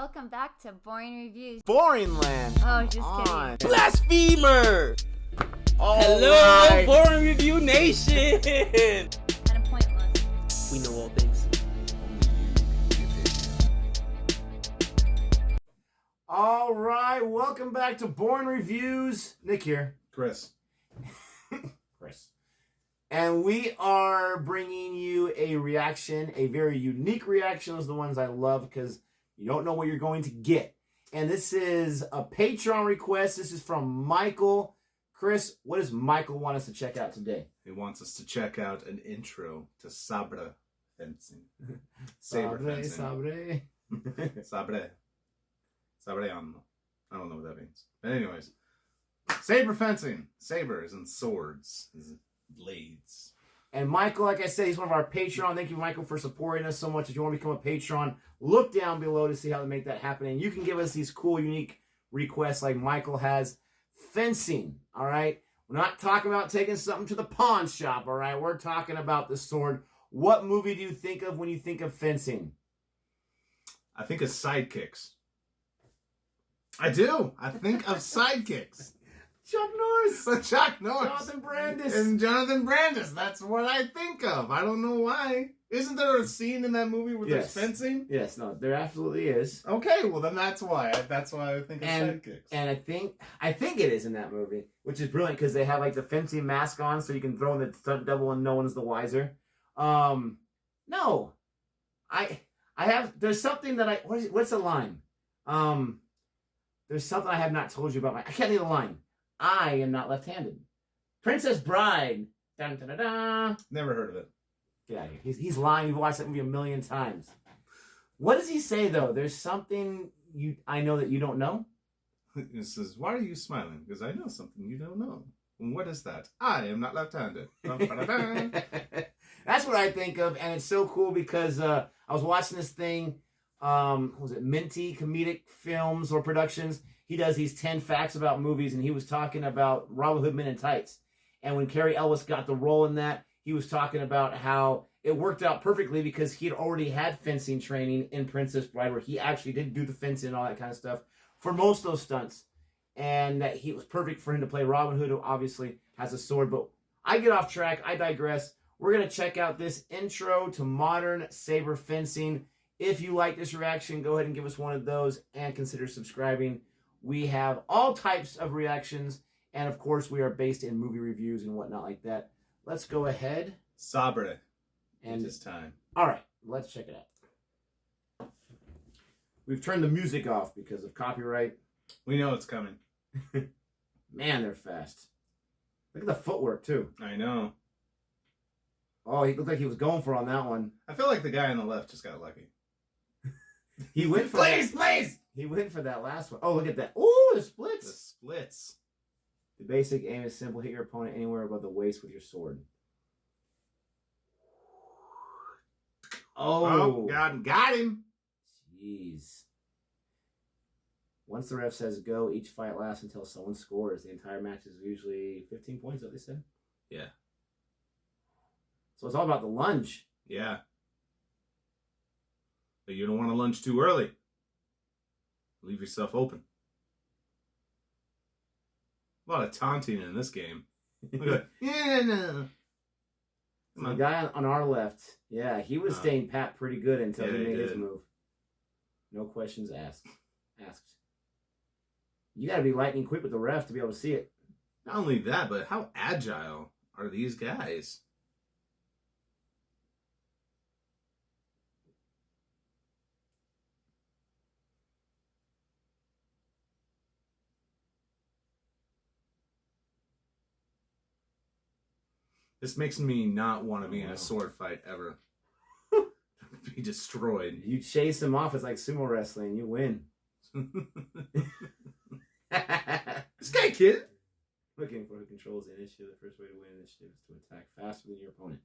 Welcome back to Boring Reviews. Boring land. Oh, just kidding. Blasphemer. Hello, right. Boring Review Nation. And a pointless. We know all things. All right, welcome back to Boring Reviews. Nick here. Chris. And we are bringing you a reaction, a very unique reaction. Those are the ones I love because you don't know what you're going to get. And this is a Patreon request. This is from Michael. Chris, what does Michael want us to check out today? He wants us to check out an intro to Sabre fencing. Sabre fencing. Sabre. Sabre. Sabreano. I don't know what that means. But anyways. Sabre fencing. Sabres and swords. Blades. And Michael, like I said, he's one of our Patreon. Thank you, Michael, for supporting us so much. If you want to become a Patreon, look down below to see how to make that happen. And you can give us these cool, unique requests like Michael has. Fencing, all right? We're not talking about taking something to the pawn shop, all right? We're talking about the sword. What movie do you think of when you think of fencing? I think of sidekicks. I do. I think of sidekicks. Chuck Norris. Chuck Norris. Jonathan Brandis. And Jonathan Brandis. That's what I think of. I don't know why. Isn't there a scene in that movie where there's fencing? Yes, no, there absolutely is. Okay, well then that's why. That's why I think of sidekicks. And I think it is in that movie, which is brilliant because they have like the fencing mask on, so you can throw in the stunt double and no one's the wiser. No, I have. There's something that what's the line? There's something I have not told you about. I can't think of the line. I am not left-handed. Princess Bride. Dun, dun, dun, dun. Never heard of it. Get out of here. He's lying. You've watched that movie a million times. What does he say, though? There's something I know that you don't know? It says, why are you smiling? Because I know something you don't know. And what is that? I am not left-handed. That's what I think of, and it's so cool because I was watching this thing, was it Minty Comedic Films or Productions? He does these 10 facts about movies, and he was talking about Robin Hood Men in Tights. And when Cary Elwes got the role in that, he was talking about how it worked out perfectly because he had already had fencing training in Princess Bride, where he actually did do the fencing and all that kind of stuff for most of those stunts. And that he was perfect for him to play Robin Hood, who obviously has a sword. But I get off track. I digress. We're going to check out this intro to modern saber fencing. If you like this reaction, go ahead and give us one of those and consider subscribing. We have all types of reactions, and of course, we are based in movie reviews and whatnot like that. Let's go ahead. Sabre. And it's time. All right, let's check it out. We've turned the music off because of copyright. We know it's coming. Man, they're fast. Look at the footwork, too. I know. Oh, he looked like he was going for on that one. I feel like the guy on the left just got lucky. He went for please! He went for that last one. Oh, look at that. Ooh, the splits. The splits. The basic aim is simple. Hit your opponent anywhere above the waist with your sword. Oh, God, got him. Jeez. Once the ref says go, each fight lasts until someone scores. The entire match is usually 15 points, what they said? Yeah. So it's all about the lunge. Yeah. But you don't want to lunge too early. Leave yourself open. A lot of taunting in this game. Look at that. Yeah, no. So the guy on our left, yeah, he was staying pat pretty good until he made his move. No questions asked. You got to be lightning quick with the ref to be able to see it. Not only that, but how agile are these guys? This makes me not want to be in a sword fight ever. Be destroyed. You chase him off. It's like sumo wrestling. You win. This guy, kid. Looking for who controls the initiative. The first way to win initiative is to attack faster than your opponent.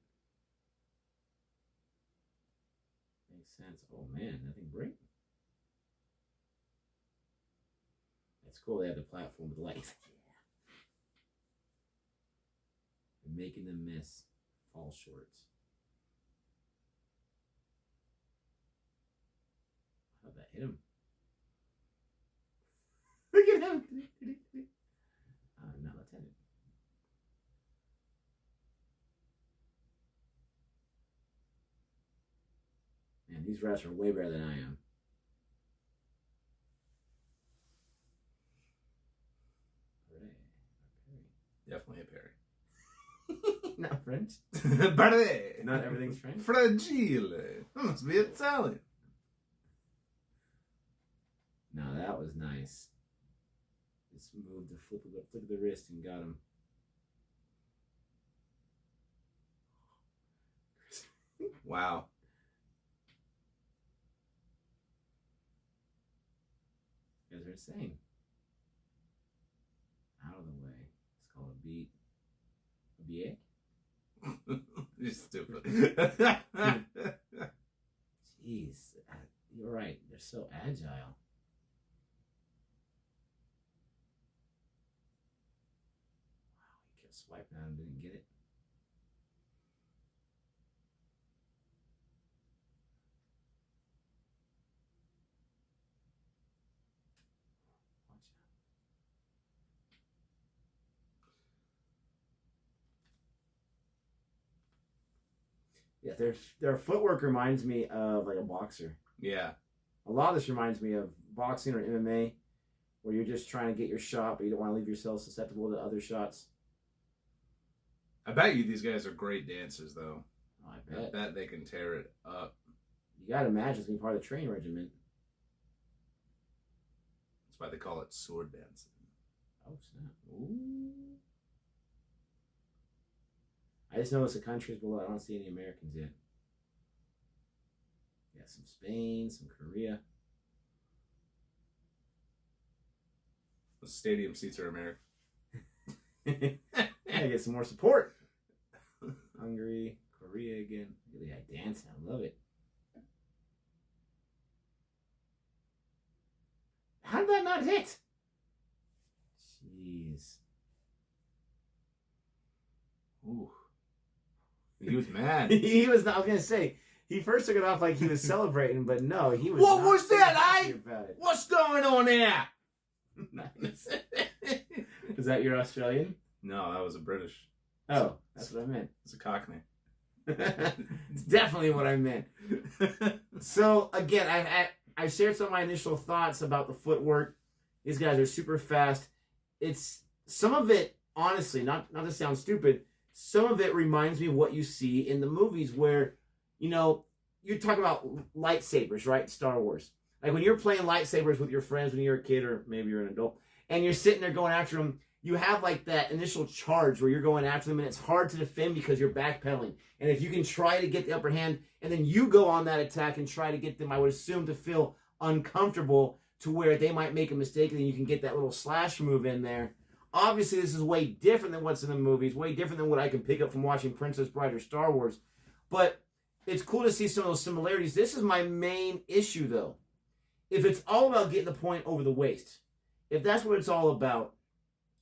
Makes sense. Oh man, nothing break. That's cool. They have the platform with lights. And making them miss. Fall shorts. How'd that hit him? These refs are way better than I am. Definitely a Perry. Not French. Paré. Not everything's French. Fragile. That must be Italian. No, that was nice. Just moved the flip of the wrist and got him. Wow. You guys are saying. Out of the way. It's called a beat. A biek? You're stupid. Jeez. You're right. They're so agile. Wow, he kept swiping at him, didn't get it. Watch out. Yeah, their footwork reminds me of like a boxer. Yeah. A lot of this reminds me of boxing or MMA, where you're just trying to get your shot, but you don't want to leave yourself susceptible to other shots. I bet you these guys are great dancers, though. Oh, I I bet. bet they can tear it up. You got to imagine it's being part of the training regiment. That's why they call it sword dancing. Oh, snap. Ooh. I just noticed the countries below. I don't see any Americans yet. Yeah, some Spain, some Korea. The stadium seats are American. Yeah, get some more support. Hungary, Korea again. Look at that dancing. I love it. How did that not hit? Jeez. Ooh. He was mad. He was not. I was gonna say he first took it off like he was celebrating, but no, he was. What not was so that, happy eh? about it. What's going on there? Nice. Is that your Australian? No, that was a British. Oh, that's what I meant. It's a Cockney. It's definitely what I meant. So again, I shared some of my initial thoughts about the footwork. These guys are super fast. It's some of it, honestly, not to sound stupid. Some of it reminds me of what you see in the movies where, you talk about lightsabers, right? Star Wars. Like when you're playing lightsabers with your friends when you're a kid or maybe you're an adult, and you're sitting there going after them, you have like that initial charge where you're going after them and it's hard to defend because you're backpedaling. And if you can try to get the upper hand and then you go on that attack and try to get them, I would assume, to feel uncomfortable to where they might make a mistake and then you can get that little slash move in there. Obviously, this is way different than what's in the movies, way different than what I can pick up from watching Princess Bride or Star Wars. But it's cool to see some of those similarities. This is my main issue, though. If it's all about getting the point over the waist, if that's what it's all about,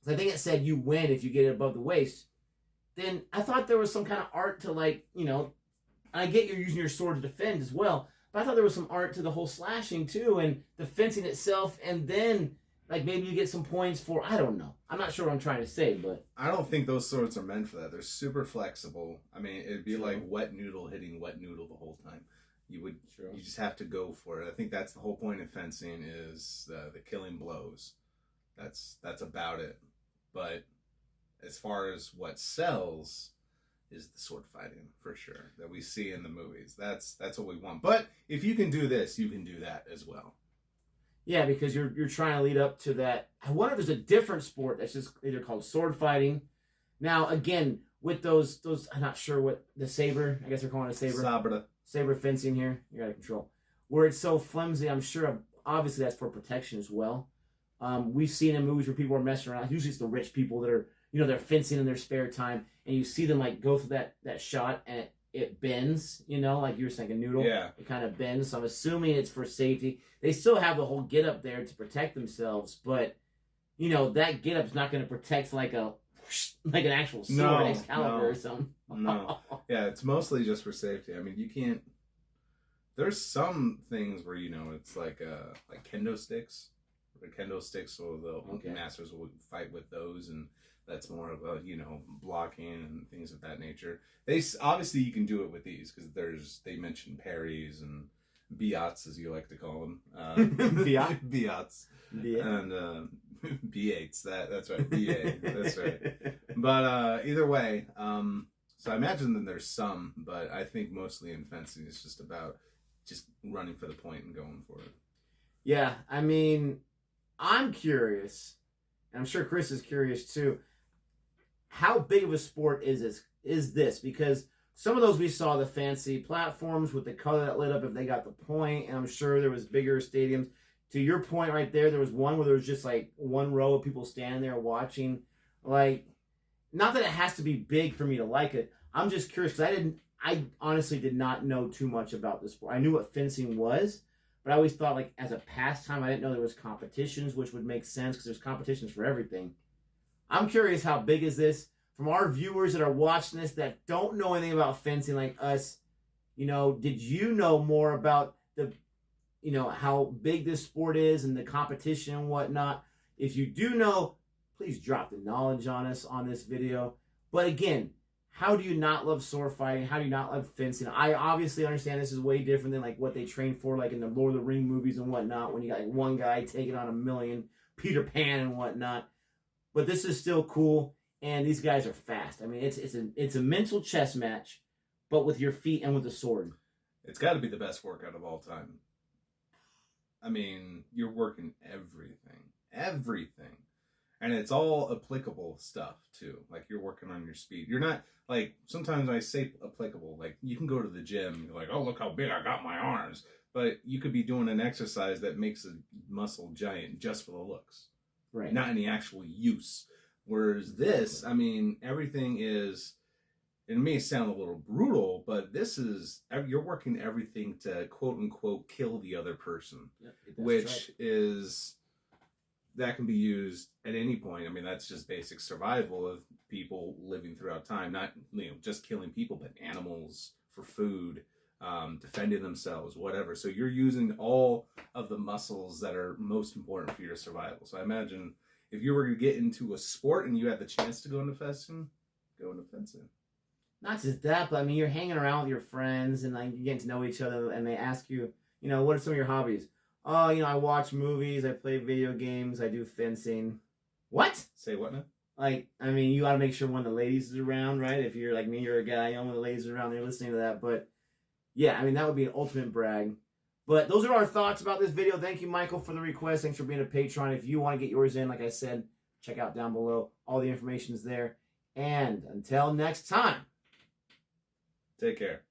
I think it said you win if you get it above the waist, then I thought there was some kind of art to I get you're using your sword to defend as well, but I thought there was some art to the whole slashing too and the fencing itself, and then maybe you get some points for, I don't know. I'm not sure what I'm trying to say, but I don't think those swords are meant for that. They're super flexible. I mean, it'd be like wet noodle hitting wet noodle the whole time. You just have to go for it. I think that's the whole point of fencing is the killing blows. That's about it. But as far as what sells is the sword fighting, for sure, that we see in the movies. That's what we want. But if you can do this, you can do that as well. yeah, because you're trying to lead up to that. I wonder if there's a different sport that's just either called sword fighting. Now, again, with those I'm not sure what the saber, I guess they're calling it a saber. Sabre. Saber fencing here, you're out of control. Where it's so flimsy, I'm sure, obviously that's for protection as well. We've seen in movies where people are messing around. Usually it's the rich people that are, they're fencing in their spare time, and you see them go through that shot, and it bends, like you were saying, a noodle. Yeah. It kind of bends, so I'm assuming it's for safety. They still have the whole get up there to protect themselves, but, that get up's not going to protect like an actual sword, Excalibur or something. No. Yeah, it's mostly just for safety. I mean, you can't. There's some things where it's like kendo sticks. The kendo sticks, so the masters will fight with those, and that's more of a blocking and things of that nature. They obviously you can do it with these because they mentioned parries and Biots, as you like to call them. Biot? Biots. Yeah. And B8s. That's right. BA. That's right. But either way, so I imagine that there's some, but I think mostly in fencing it's just about just running for the point and going for it. Yeah, I mean, I'm curious, and I'm sure Chris is curious too. How big of a sport is this? Because some of those we saw the fancy platforms with the color that lit up if they got the point, and I'm sure there was bigger stadiums. To your point right there was one where there was just like one row of people standing there watching. Like, not that it has to be big for me to like it. I'm just curious because I honestly did not know too much about this sport. I knew what fencing was, but I always thought like as a pastime, I didn't know there was competitions, which would make sense because there's competitions for everything. I'm curious, how big is this? From our viewers that are watching this that don't know anything about fencing like us, did you know more about how big this sport is and the competition and whatnot? If you do know, please drop the knowledge on us on this video. But again, how do you not love sword fighting? How do you not love fencing? I obviously understand this is way different than like what they train for, like in the Lord of the Ring movies and whatnot, when you got like one guy taking on a million, Peter Pan and whatnot. But this is still cool, and these guys are fast. I mean, it's a mental chess match, but with your feet and with a sword. It's got to be the best workout of all time. I mean, you're working everything. And it's all applicable stuff, too. Like, you're working on your speed. You're not, like, sometimes I say applicable. Like, you can go to the gym, you're like, oh, look how big I got my arms. But you could be doing an exercise that makes a muscle giant just for the looks. Right. Not any actual use. Whereas this, I mean, everything is, it may sound a little brutal, but this is, you're working everything to quote unquote kill the other person, which is, that can be used at any point. I mean, that's just basic survival of people living throughout time, not just killing people, but animals for food, defending themselves, whatever. So you're using all of the muscles that are most important for your survival. So I imagine if you were to get into a sport and you had the chance to go into fencing, go into fencing. Not just that, but I mean, you're hanging around with your friends and like you're getting to know each other, and they ask you, what are some of your hobbies? Oh, I watch movies, I play video games, I do fencing. What? Say what now? Like, I mean, you gotta make sure one of the ladies is around, right? If you're like me, you're a guy, one of the ladies is around, they're listening to that. But yeah, I mean, that would be an ultimate brag. But those are our thoughts about this video. Thank you, Michael, for the request. Thanks for being a patron. If you want to get yours in, like I said, check out down below. All the information is there. And until next time, take care.